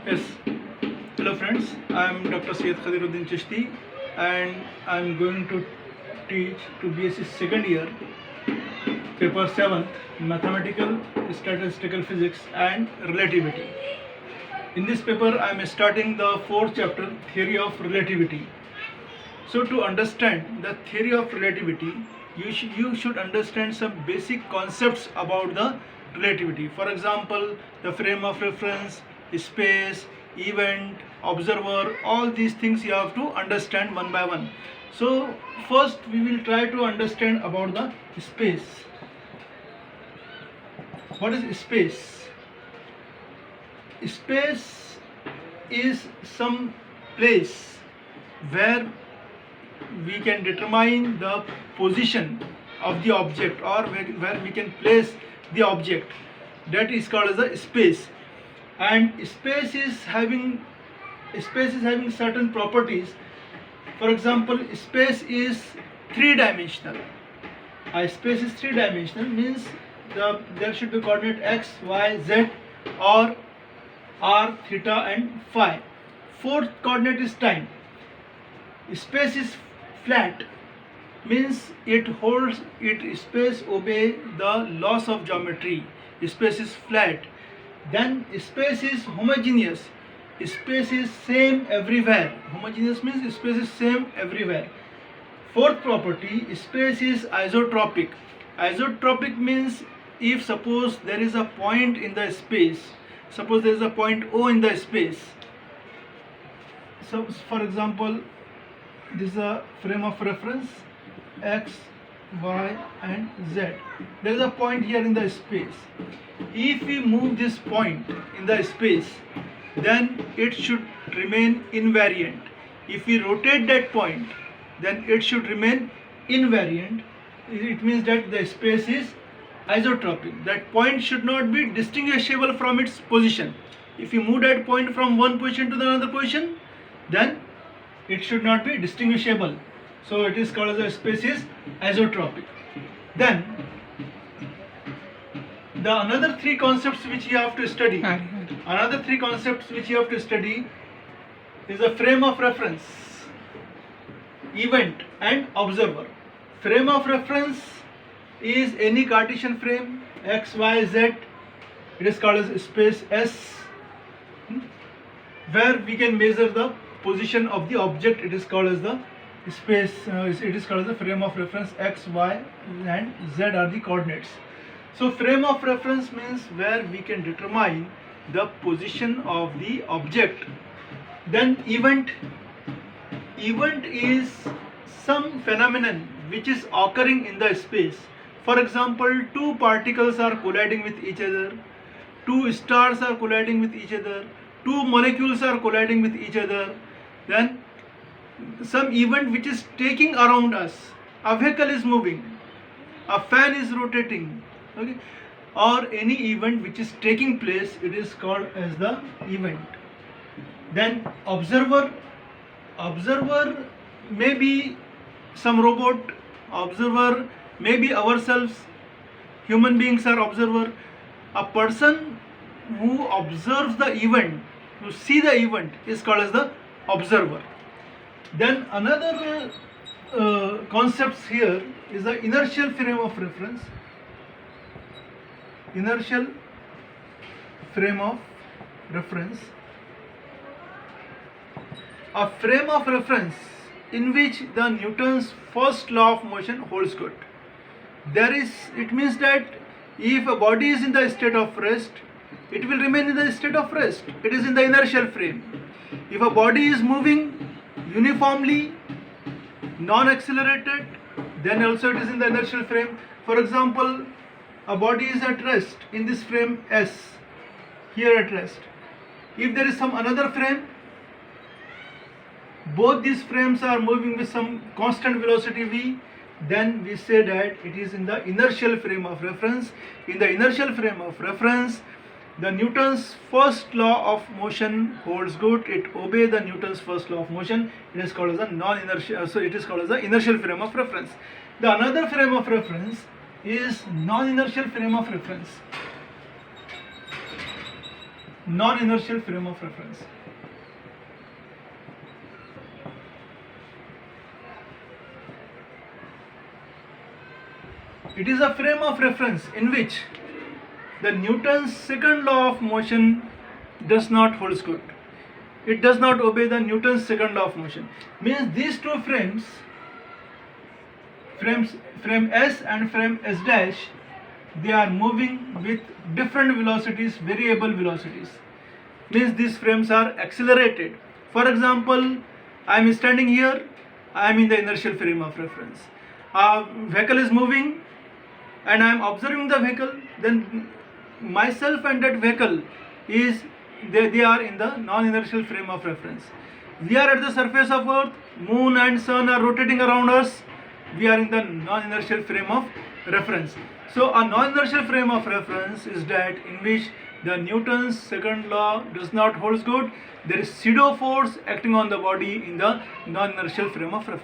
Yes. Hello friends, I am Dr. Syed Khadiruddin Chishti and I am going to teach to BSc second year, paper 7th, Mathematical, Statistical Physics and Relativity. In this paper I am starting the fourth chapter, Theory of Relativity. So to understand the theory of relativity, you should understand some basic concepts about the relativity. For example, the frame of reference, space, event, observer, all these things you have to understand one by one. So first we will try to understand about the space. What is space? Space is some place where we can determine the position of the object, or where we can place the object. That is called as a space. And space is having certain properties. For example, space is three-dimensional. A space is three-dimensional means there should be coordinate x, y, z, or r, theta and phi. Fourth coordinate is time. Space is flat means space obey the laws of geometry. Space is flat. Then space is homogeneous. Space is same everywhere. Homogeneous means space is same everywhere. Fourth property, space is isotropic. Isotropic means if suppose there is a point in the space, suppose there is a point O in the space. So for example, this is a frame of reference x, y and z. There is a point here in the space. If we move this point in the space, then it should remain invariant. If we rotate that point, then it should remain invariant. It means that the space is isotropic. That point should not be distinguishable from its position. If you move that point from one position to the another position, then it should not be distinguishable. So it is called as a space is isotropic. Then the another three concepts which you have to study. Another three concepts which you have to study is a frame of reference, event and observer. Frame of reference is any Cartesian frame x, y, z. It is called as space S, where we can measure the position of the object. It is called as the space. It is called as the frame of reference. X, y and z are the coordinates. So frame of reference means where we can determine the position of the object. Then event is some phenomenon which is occurring in the space. For example, two particles are colliding with each other, two stars are colliding with each other, two molecules are colliding with each other. Then some event which is taking around us. A vehicle is moving, a fan is rotating, okay, or any event which is taking place, it is called as the event. Then observer may be some robot, observer may be ourselves, human beings are observer. A person who observes the event, who see the event, is called as the observer. Then another concepts here is the inertial frame of reference. Inertial frame of reference. A frame of reference in which the Newton's first law of motion holds good. It means that if a body is in the state of rest, it will remain in the state of rest. It is in the inertial frame. If a body is moving uniformly, non-accelerated, then also it is in the inertial frame. For example, a body is at rest in this frame S, here at rest. If there is some another frame, both these frames are moving with some constant velocity v, then we say that it is in the inertial frame of reference. In the inertial frame of reference, the Newton's first law of motion holds good. It obeys the Newton's first law of motion. It is called as a non-inertial. So it is called as the inertial frame of reference. The another frame of reference is non-inertial frame of reference. non-inertial frame of reference. It is a frame of reference in which the Newton's second law of motion does not hold good. It does not obey the Newton's second law of motion. Means these two frames, frame S and frame S dash, they are moving with different velocities, variable velocities. Means these frames are accelerated. For example, I am standing here, I am in the inertial frame of reference. A vehicle is moving and I am observing the vehicle, then myself and that vehicle is, they are in the non-inertial frame of reference. We are at the surface of earth, moon and sun are rotating around us, we are in the non-inertial frame of reference. So a non-inertial frame of reference is that in which the Newton's second law does not hold good. There is pseudo force acting on the body in the non-inertial frame of reference.